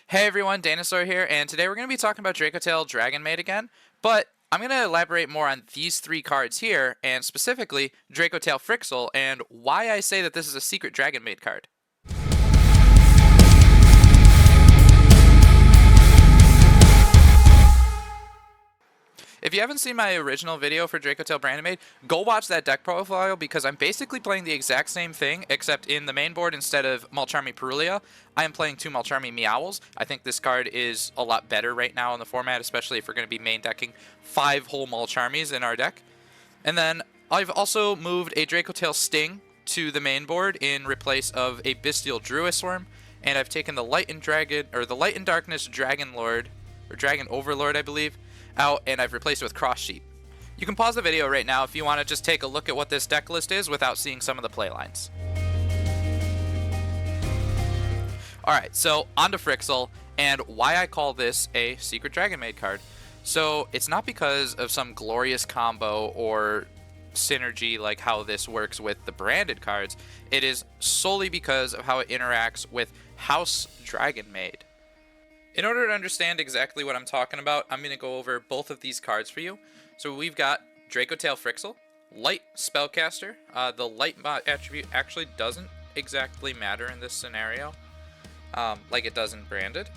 Hey everyone, Dinosaur here, and today we're going to be talking about Dracotail Dragonmaid again, but I'm going to elaborate more on these three cards here, and specifically Dracotail Phryxul, and why I say that this is a secret Dragonmaid card. If you haven't seen my original video for Dracotail Branded, go watch that deck profile because I'm basically playing the exact same thing, except in the main board, instead of Mulcharmy Pyrrhulia, I am playing two Mulcharmy Meowls. I think this card is a lot better right now in the format, especially if we're going to be main decking 5 whole Mulcharmies in our deck. And then I've also moved a Dracotail Sting to the main board in replace of a Bestial Druisworm, and I've taken the Light and Darkness Dragon Lord, or Dragon Overlord, I believe, out, and I've replaced it with Cross Sheep. You can pause the video right now if you want to just take a look at what this deck list is without seeing some of the playlines. Alright, so on to Phryxul, and why I call this a secret Dragonmaid card. So it's not because of some glorious combo or synergy like how this works with the branded cards. It is solely because of how it interacts with House Dragonmaid. In order to understand exactly what I'm talking about, I'm going to go over both of these cards for you. So we've got Dracotail Phryxul, Light Spellcaster. The Light attribute actually doesn't exactly matter in this scenario, like it does in Branded.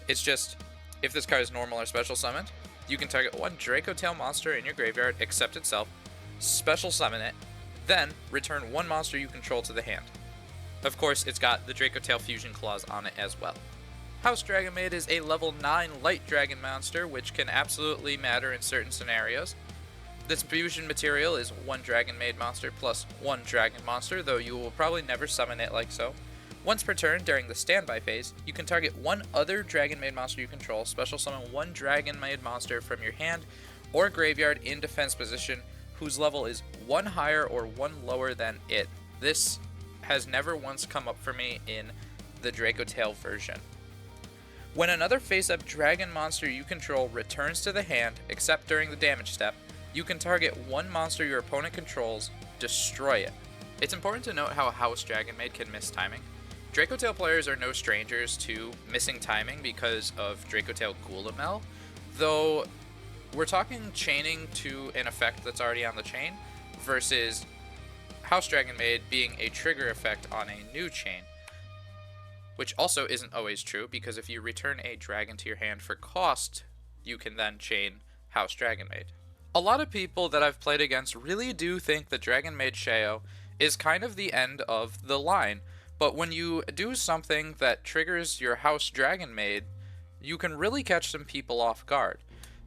It's just, if this card is normal or special summoned, you can target one Dracotail monster in your graveyard except itself, special summon it, then return one monster you control to the hand. Of course, it's got the Dracotail Fusion clause on it as well. House Dragonmaid is a level 9 light dragon monster, which can absolutely matter in certain scenarios. This fusion material is one Dragonmaid monster plus one dragon monster, though you will probably never summon it like so. Once per turn during the standby phase, you can target one other Dragonmaid monster you control, special summon one Dragonmaid monster from your hand or graveyard in defense position whose level is one higher or one lower than it. This has never once come up for me in the Dracotail version. When another face-up dragon monster you control returns to the hand, except during the damage step, you can target one monster your opponent controls, destroy it. It's important to note how House Dragonmaid can miss timing. Dracotail players are no strangers to missing timing because of Dracotail Goulamel, though we're talking chaining to an effect that's already on the chain, versus House Dragonmaid being a trigger effect on a new chain. Which also isn't always true, because if you return a dragon to your hand for cost, you can then chain House Dragonmaid. A lot of people that I've played against really do think that Dragonmaid Sheo is kind of the end of the line, but when you do something that triggers your House Dragonmaid, you can really catch some people off guard.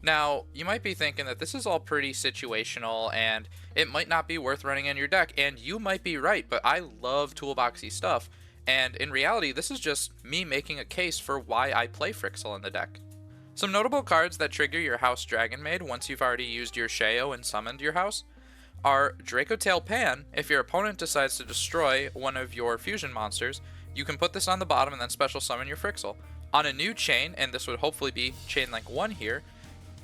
Now, you might be thinking that this is all pretty situational and it might not be worth running in your deck, and you might be right, but I love toolboxy stuff. And in reality, this is just me making a case for why I play Phryxul in the deck. Some notable cards that trigger your House Dragonmaid once you've already used your Sheo and summoned your house are Dracotail Pan. If your opponent decides to destroy one of your fusion monsters, you can put this on the bottom and then special summon your Phryxul. On a new chain, and this would hopefully be chain link 1 here,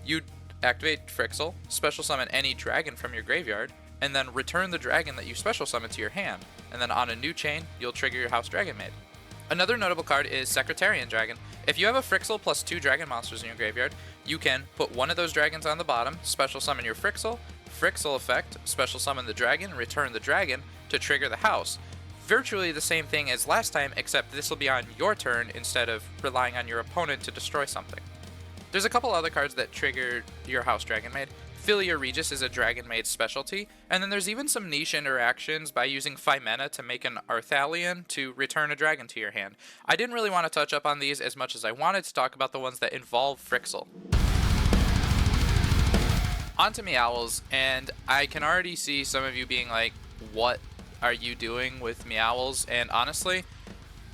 you activate Phryxul, special summon any dragon from your graveyard, and then return the dragon that you special summon to your hand. And then on a new chain, you'll trigger your House Dragonmaid. Another notable card is Secretarian Dragon. If you have a Phryxul plus 2 dragon monsters in your graveyard, you can put one of those dragons on the bottom, special summon your Phryxul, Phryxul effect, special summon the dragon, return the dragon to trigger the house. Virtually the same thing as last time, except this will be on your turn instead of relying on your opponent to destroy something. There's a couple other cards that trigger your House Dragonmaid. Philia Regis is a Dragonmaid specialty, and then there's even some niche interactions by using Phimena to make an Arthalion to return a dragon to your hand. I didn't really want to touch up on these as much as I wanted to talk about the ones that involve Phryxul. On to Meowls, and I can already see some of you being like, what are you doing with Meowls? And honestly,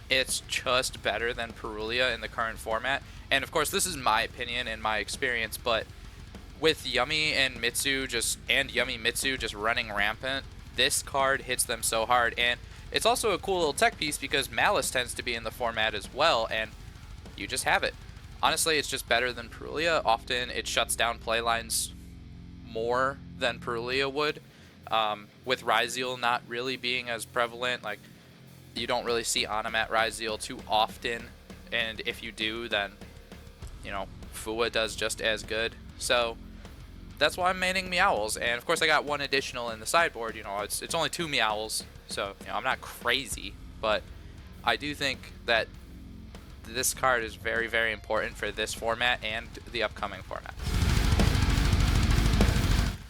it's just better than Pyrrhulia in the current format. And of course, this is my opinion and my experience, but with Yummy Mitsu just running rampant, this card hits them so hard. And it's also a cool little tech piece because Malice tends to be in the format as well, and you just have it. Honestly, it's just better than Pyrrhulia. Often it shuts down playlines more than Pyrrhulia would, with Ryzeal not really being as prevalent. Like, you don't really see Onomat Ryzeal too often and if you do, then, you know, Fua does just as good. So that's why I'm maining Meowls, and of course I got one additional in the sideboard. You know, it's only 2 Meowls, so you know I'm not crazy, but I do think that this card is very, very important for this format and the upcoming format.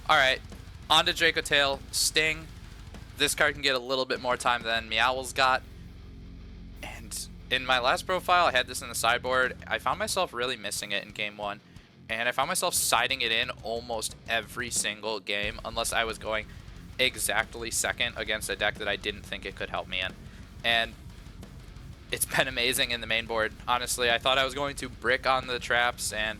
Alright, on to Dracotail. Sting. This card can get a little bit more time than Meowl's got. And in my last profile, I had this in the sideboard. I found myself really missing it in game 1. And I found myself siding it in almost every single game, unless I was going exactly second against a deck that I didn't think it could help me in. And it's been amazing in the main board. Honestly, I thought I was going to brick on the traps, and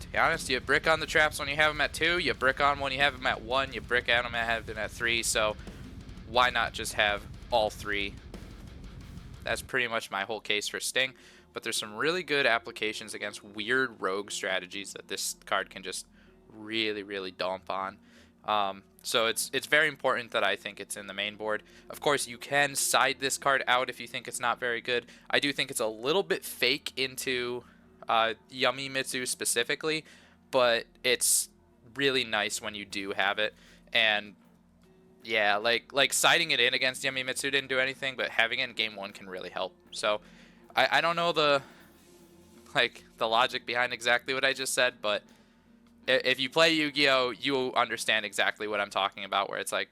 to be honest, you brick on the traps when you have them at 2, you brick on when you have them at 1, you brick at them at 3, so why not just have all 3? That's pretty much my whole case for Sting, but there's some really good applications against weird rogue strategies that this card can just really, really dump on. So it's very important that I think it's in the main board. Of course, you can side this card out if you think it's not very good. I do think it's a little bit fake into Yummy Mitsu specifically, but it's really nice when you do have it. And yeah, like siding it in against Yummy Mitsu didn't do anything, but having it in game 1 can really help. So I don't know the logic behind exactly what I just said, but if you play Yu-Gi-Oh, you understand exactly what I'm talking about, where it's like,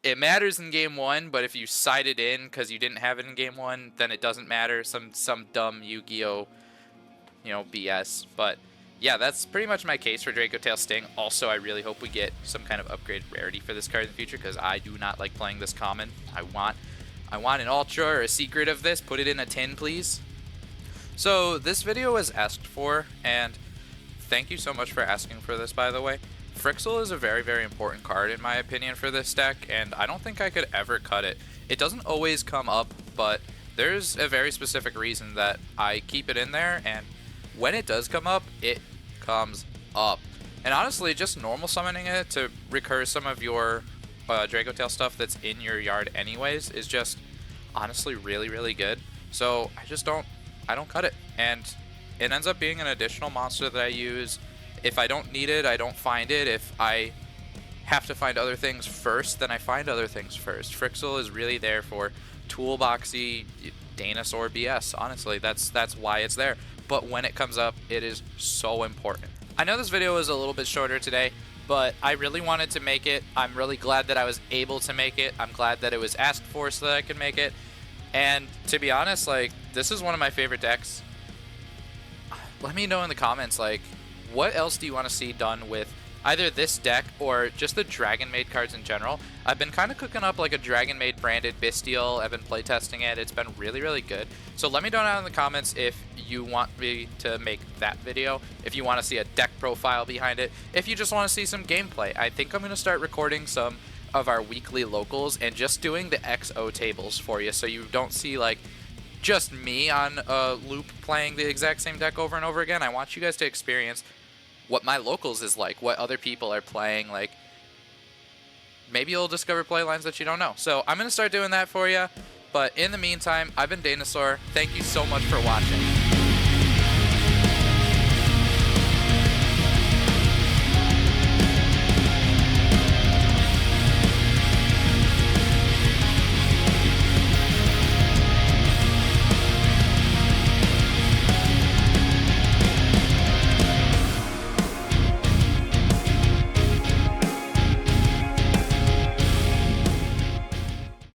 it matters in game 1, but if you side it in because you didn't have it in game 1, then it doesn't matter. Some dumb Yu-Gi-Oh, you know, BS. But yeah, that's pretty much my case for Dracotail Sting. Also, I really hope we get some kind of upgraded rarity for this card in the future, because I do not like playing this common. I want an ultra or a secret of this. Put it in a tin, please. So this video was asked for, and thank you so much for asking for this, by the way. Phryxul is a very, very important card in my opinion for this deck, and I don't think I could ever cut it. It doesn't always come up, but there's a very specific reason that I keep it in there, and when it does come up, it comes up. And honestly, just normal summoning it to recur some of your Dracotail stuff that's in your yard anyways is just honestly really, really good. So I don't cut it, and it ends up being an additional monster that I use. If I don't need it, I don't find it. If I have to find other things first, then I find other things first. Phryxul is really there for toolboxy dinosaur BS. Honestly, that's why it's there. But when it comes up, it is so important. I know this video was a little bit shorter today, but I really wanted to make it. I'm really glad that I was able to make it. I'm glad that it was asked for so that I could make it. And to be honest, like, this is one of my favorite decks. Let me know in the comments, like, what else do you want to see done with either this deck or just the Dragonmaid cards in general? I've been kind of cooking up like a Dragonmaid Branded Bestial. I've been playtesting it. It's been really, really good. So let me know down in the comments if you want me to make that video, if you want to see a deck profile behind it, if you just want to see some gameplay. I think I'm going to start recording some of our weekly locals and just doing the XO tables for you, so you don't see like just me on a loop playing the exact same deck over and over again. I want you guys to experience what my locals is like, what other people are playing. Like, maybe you'll discover play lines that you don't know. So I'm going to start doing that for you. But in the meantime, I've been Dinosaur. Thank you so much for watching.